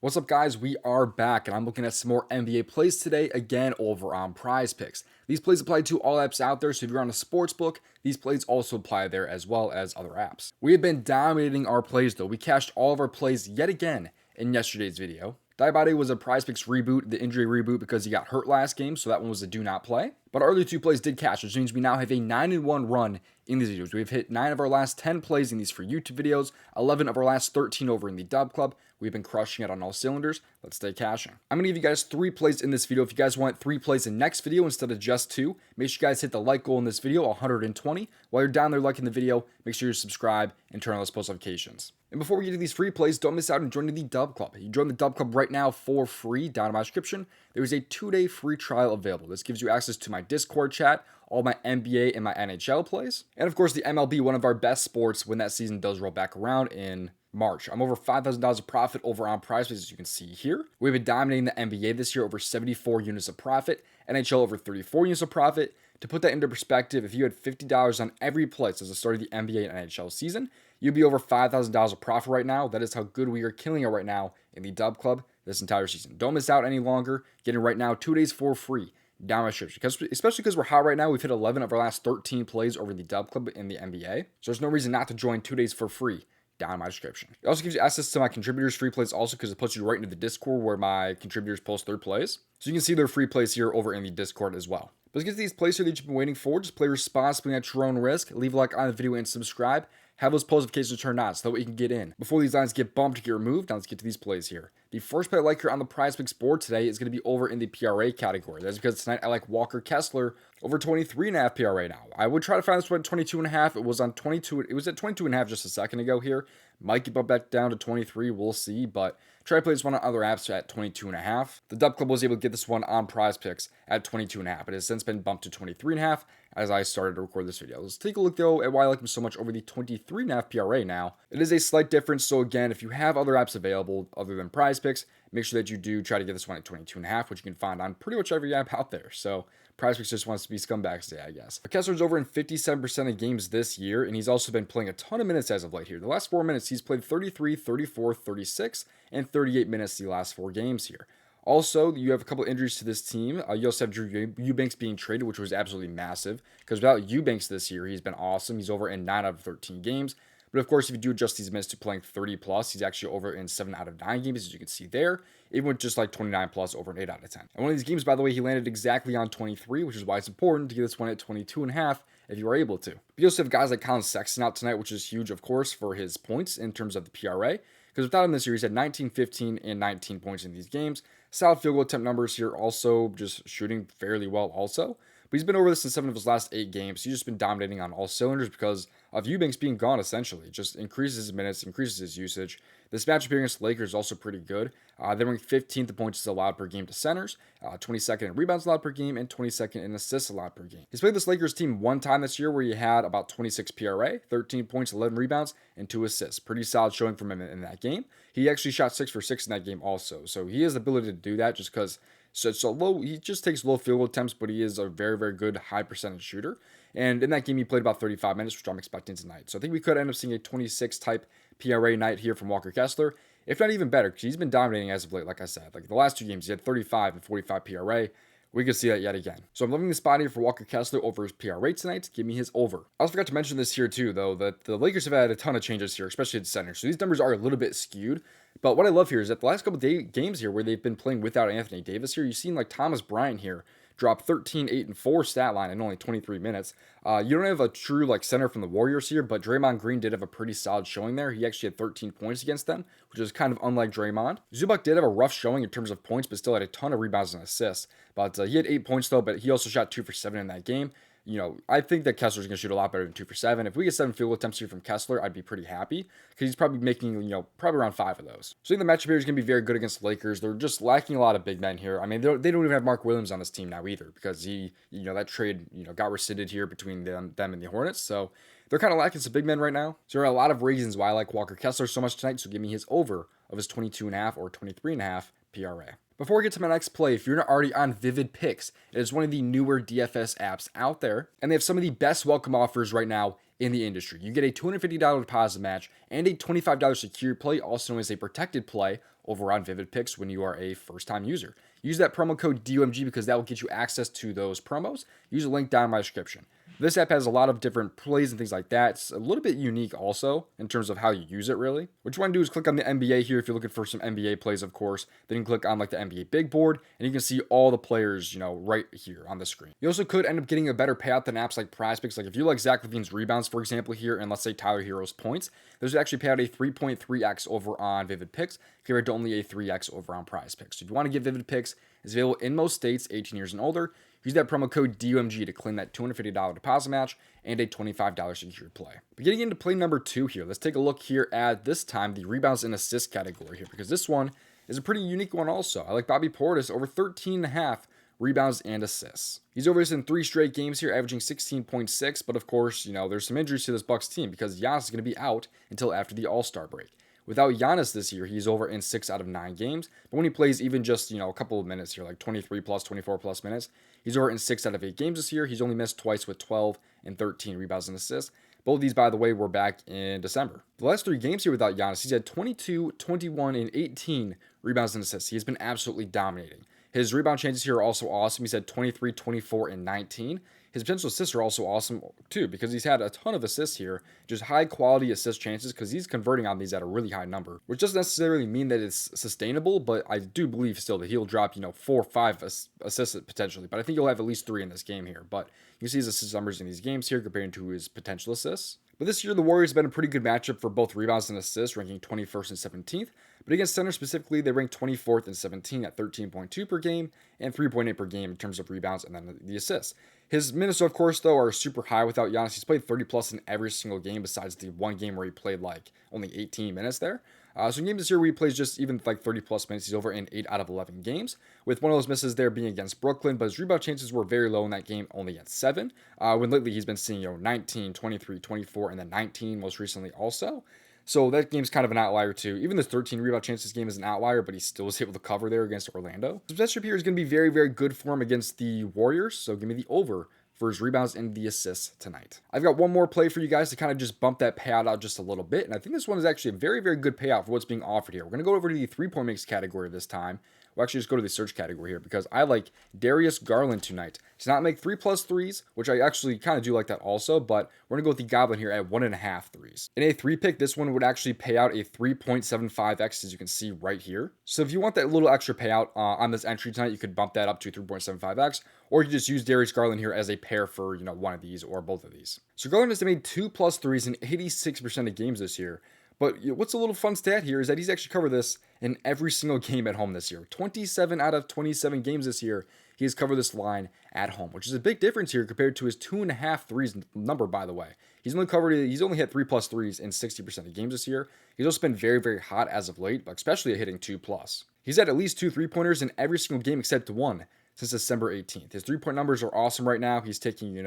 What's up, guys? We are back, and I'm looking at some more NBA plays today, again over on PrizePicks. These plays apply to all apps out there, so if you're on a sports book, these plays also apply there as well as other apps. We have been dominating our plays, though. We cashed all of our plays yet again in yesterday's video. Diabate was a PrizePicks reboot, the injury reboot, because he got hurt last game, so that one was a do not play. But our early two plays did cash, which means we now have a 9-1 run in these videos. We've hit 9 of our last 10 plays in these for YouTube videos, 11 of our last 13 over in the DubClub. We've been crushing it on all cylinders. Let's stay cashing. I'm going to give you guys 3 plays in this video. If you guys want 3 plays in next video instead of just 2, make sure you guys hit the like goal in this video, 120. While you're down there liking the video, make sure you subscribe and turn on those post notifications. And before we get to these free plays, don't miss out on joining the DubClub. You join the DubClub right now for free down in my description. There is a 2-day free trial available. This gives you access to my Discord chat, all my NBA and my NHL plays, and of course the MLB, one of our best sports when that season does roll back around in March. I'm over $5,000 of profit over on PrizePicks, as you can see here. We've been dominating the NBA this year, over 74 units of profit, NHL over 34 units of profit. To put that into perspective, if you had $50 on every play since the start of the NBA and NHL season, you'd be over $5,000 of profit right now. That is how good we are killing it right now in the DubClub this entire season. Don't miss out any longer. Get in right now, 2 days for free down my description, especially because we're hot right now. We've hit 11 of our last 13 plays over the DubClub in the NBA, so there's no reason not to join 2 days for free down in my description. It also gives you access to my contributors' free plays also, because it puts you right into the Discord where my contributors post their plays, so you can see their free plays here over in the Discord as well. But let's get to these plays here that you've been waiting for. Just play responsibly at your own risk. Leave a like on the video and subscribe. Have those post notifications turned on so that way you can get in before these lines get bumped to get removed. Now let's get to these plays here. The first play I like here on the PrizePicks board today is going to be over in the PRA category. That's because tonight I like Walker Kessler over 23.5 PRA now. I would try to find this one at 22.5. It was on 22. It was at 22.5 just a second ago here. Might get bumped back down to 23. We'll see, but try to play this one on other apps at 22.5. The DubClub was able to get this one on PrizePicks at 22.5. It has since been bumped to 23.5 as I started to record this video. Let's take a look though at why I like him so much over the 23.5 PRA now. It is a slight difference. So again, if you have other apps available other than PrizePicks, make sure that you do try to get this one at 22.5, which you can find on pretty much every app out there. So PrizePicks just wants to be scumbags today, I guess. Kessler's over in 57% of games this year, and he's also been playing a ton of minutes as of late here. The last 4 minutes, he's played 33, 34, 36, and 38 minutes the last 4 games here. Also, you have a couple injuries to this team. You also have Drew Eubanks being traded, which was absolutely massive, because without Eubanks this year, he's been awesome. He's over in 9 out of 13 games. But of course, if you do adjust these minutes to playing 30 plus, he's actually over in 7 out of 9 games, as you can see there, even with just like 29 plus over an 8 out of 10. And one of these games, by the way, he landed exactly on 23, which is why it's important to get this one at 22.5 if you are able to. We also have guys like Colin Sexton out tonight, which is huge, of course, for his points in terms of the PRA, because without him this year, he's had 19, 15, and 19 points in these games. Solid field goal attempt numbers here, also just shooting fairly well also. But he's been over this in 7 of his last 8 games. He's just been dominating on all cylinders because of Eubanks being gone, essentially. It just increases his minutes, increases his usage. This matchup against the Lakers is also pretty good. They rank 15th in points allowed per game to centers, 22nd in rebounds allowed per game, and 22nd in assists allowed per game. He's played this Lakers team one time this year where he had about 26 PRA, 13 points, 11 rebounds, and 2 assists. Pretty solid showing from him in that game. He actually shot 6 for 6 in that game also. So he has the ability to do that just because he just takes low field goal attempts, but he is a very, very good high percentage shooter. And in that game, he played about 35 minutes, which I'm expecting tonight. So I think we could end up seeing a 26 type PRA night here from Walker Kessler, if not even better, because he's been dominating as of late, like I said. Like the last 2 games, he had 35 and 45 PRA. We could see that yet again. So I'm loving the spot here for Walker Kessler over his PRA tonight. Give me his over. I also forgot to mention this here too, though, that the Lakers have had a ton of changes here, especially at center. So these numbers are a little bit skewed. But what I love here is that the last couple of games here where they've been playing without Anthony Davis here, you've seen like Thomas Bryant here drop 13, 8, and 4 stat line in only 23 minutes. You don't have a true like center from the Warriors here, but Draymond Green did have a pretty solid showing there. He actually had 13 points against them, which is kind of unlike Draymond. Zubac did have a rough showing in terms of points, but still had a ton of rebounds and assists. But he had 8 points though, but he also shot 2 for 7 in that game. You know, I think that Kessler's going to shoot a lot better than 2 for 7. If we get 7 field goal attempts here from Kessler, I'd be pretty happy because he's probably making, probably around 5 of those. So I think the matchup here is going to be very good against the Lakers. They're just lacking a lot of big men here. I mean, they don't even have Mark Williams on this team now either because that trade, got rescinded here between them and the Hornets. So they're kind of lacking some big men right now. So there are a lot of reasons why I like Walker Kessler so much tonight. So give me his over of his 22.5 or 23.5 PRA. Before we get to my next play, if you're not already on VividPicks, it is one of the newer DFS apps out there, and they have some of the best welcome offers right now in the industry. You get a $250 deposit match and a $25 secured play, also known as a protected play, over on PrizePicks when you are a first-time user. Use that promo code DOMG because that will get you access to those promos. Use the link down in my description. This app has a lot of different plays and things like that. It's a little bit unique also in terms of how you use it, really. What you want to do is click on the NBA here if you're looking for some NBA plays, of course. Then you can click on like the NBA big board and you can see all the players, right here on the screen. You also could end up getting a better payout than apps like PrizePicks. Like if you like Zach LaVine's rebounds, for example, here, and let's say Tyler Hero's points, those actually pay out a 3.3x over on PrizePicks compared to only a 3x over on PrizePicks. So if you want to get PrizePicks, it's available in most states, 18 years and older. Use that promo code DOMG to claim that $250 deposit match and a $25 secured play. But getting into play number 2 here, let's take a look here at this time the rebounds and assists category here, because this one is a pretty unique one also. I like Bobby Portis over 13.5 rebounds and assists. He's over this in 3 straight games here, averaging 16.6, but of course, there's some injuries to this Bucks team because Giannis is going to be out until after the All-Star break. Without Giannis this year, he's over in 6 out of 9 games. But when he plays even just, a couple of minutes here, like 23 plus, 24 plus minutes, he's over in 6 out of 8 games this year. He's only missed twice with 12 and 13 rebounds and assists. Both of these, by the way, were back in December. The last 3 games here without Giannis, he's had 22, 21, and 18 rebounds and assists. He has been absolutely dominating. His rebound chances here are also awesome. He's had 23, 24, and 19. His potential assists are also awesome too because he's had a ton of assists here, just high quality assist chances because he's converting on these at a really high number, which doesn't necessarily mean that it's sustainable, but I do believe still that he'll drop, 4 or 5 assists potentially, but I think he'll have at least 3 in this game here. But you can see his assist numbers in these games here compared to his potential assists. But this year, the Warriors have been a pretty good matchup for both rebounds and assists, ranking 21st and 17th. But against center specifically, they rank 24th and 17th at 13.2 per game and 3.8 per game in terms of rebounds and then the assists. His minutes, of course, though, are super high without Giannis. He's played 30 plus in every single game besides the one game where he played like only 18 minutes there. So in games this year where he plays just even like 30 plus minutes, he's over in 8 out of 11 games, with one of those misses there being against Brooklyn, but his rebound chances were very low in that game, only at 7, when lately he's been seeing 19, 23, 24, and then 19 most recently also. So that game's kind of an outlier too. Even the 13 rebound chances game is an outlier, but he still was able to cover there against Orlando. So this here is going to be very, very good for him against the Warriors, so give me the over for his rebounds and the assists tonight. I've got one more play for you guys to kind of just bump that payout out just a little bit, and I think this one is actually a very, very good payout for what's being offered here. We're going to go over to the 3-point makes category this time. We'll actually just go to the search category here because I like Darius Garland tonight to not make 3+ threes, which I actually kind of do like that also, but we're going to go with the Goblin here at 1.5 threes. In a 3-pick, this one would actually pay out a 3.75x, as you can see right here. So if you want that little extra payout on this entry tonight, you could bump that up to 3.75x, or you could just use Darius Garland here as a pair for, one of these or both of these. So Garland has made 2+ threes in 86% of games this year. But what's a little fun stat here is that he's actually covered this in every single game at home this year. 27 out of 27 games this year, he has covered this line at home, which is a big difference here compared to his 2.5 threes number, by the way. He's only had 3+ threes in 60% of games this year. He's also been very, very hot as of late, but especially at hitting 2+. He's had at least 2 3-pointers in every single game except one since December 18th. His 3-point numbers are awesome right now. He's taking,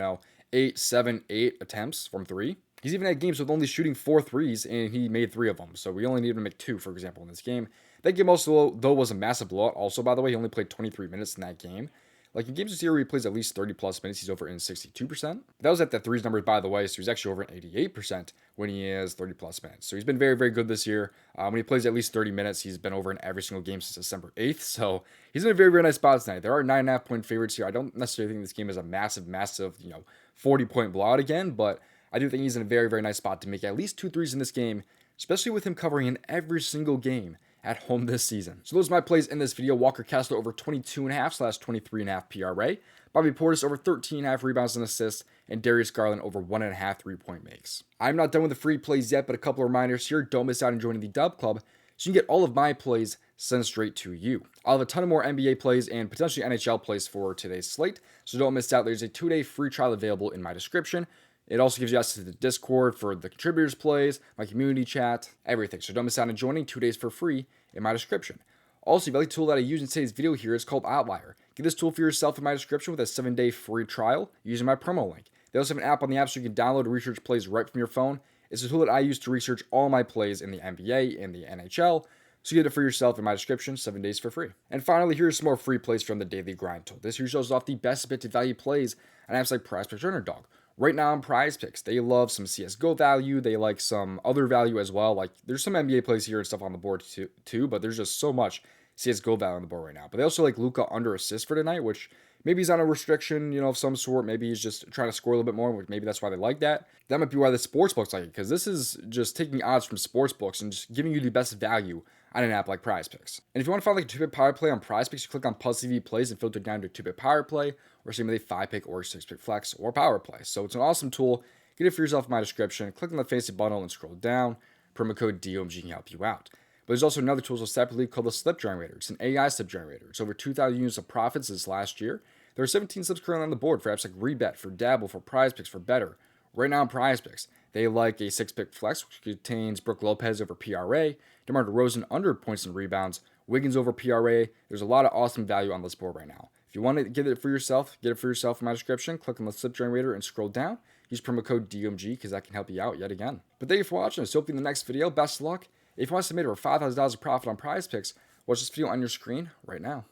8, 7, 8 attempts from 3. He's even had games with only shooting 4 threes, and he made 3 of them. So we only need him to make 2, for example, in this game. That game also, though, was a massive blowout. Also, by the way, he only played 23 minutes in that game. Like in games this year where he plays at least 30+ minutes, he's over in 62%. That was at the threes numbers, by the way, so he's actually over in 88% when he is 30+ minutes. So he's been very, very good this year. When he plays at least 30 minutes, he's been over in every single game since December 8th. So he's in a very, very nice spot tonight. There are 9.5-point favorites here. I don't necessarily think this game is a massive, 40-point blowout again, but I do think he's in a very, very nice spot to make at least 2 threes in this game, especially with him covering in every single game at home this season. So those are my plays in this video. Walker Kessler over 22.5/23.5 PRA. Bobby Portis over 13.5 rebounds and assists. And Darius Garland over 1.5 3-point makes. I'm not done with the free plays yet, but a couple of reminders here. Don't miss out on joining the DubClub so you can get all of my plays sent straight to you. I'll have a ton of more NBA plays and potentially NHL plays for today's slate. So don't miss out. There's a 2-day free trial available in my description. It also gives you access to the Discord for the contributors' plays, my community chat, everything. So don't miss out on joining. 2 days for free in my description. Also, if you like the tool that I use in today's video here, it's called Outlier. Get this tool for yourself in my description with a 7-day free trial using my promo link. They also have an app on the App Store you can download to research plays right from your phone. It's a tool that I use to research all my plays in the NBA and the NHL. So get it for yourself in my description, 7 days for free. And finally, here's some more free plays from the Daily Grind tool. This here shows off the best bit to value plays on apps like PrizePicks or Underdog. Right now on PrizePicks, they love some CSGO value. They like some other value as well. Like there's some NBA plays here and stuff on the board too, but there's just so much CSGO value on the board right now. But they also like Luka under assist for tonight, which maybe he's on a restriction, of some sort. Maybe he's just trying to score a little bit more, which maybe that's why they like that. That might be why the sportsbooks like it, because this is just taking odds from sportsbooks and just giving you the best value on an app like PrizePicks. And if you want to find like a 2-bit power play on PrizePicks, you click on PuzTV plays and filter down to 2-bit power play, or same with a 5-pick or 6-pick flex or power play. So it's an awesome tool. Get it for yourself in my description. Click on the fancy bundle and scroll down. Promo code DOMG can help you out. But there's also another tool separately called the Slip Generator. It's an AI slip generator. It's over 2,000 units of profits this last year. There are 17 slips currently on the board for apps like Rebet, for Dabble, for PrizePicks, for Better. Right now on PrizePicks, they like a 6-pick flex, which contains Brook Lopez over PRA, DeMar DeRozan under points and rebounds, Wiggins over PRA. There's a lot of awesome value on this board right now. If you want to get it for yourself in my description. Click on the Slip Generator and scroll down. Use promo code DOMG because that can help you out yet again. But thank you for watching. So hopefully in the next video, best of luck. If you want to submit over $5,000 of profit on PrizePicks, watch this video on your screen right now.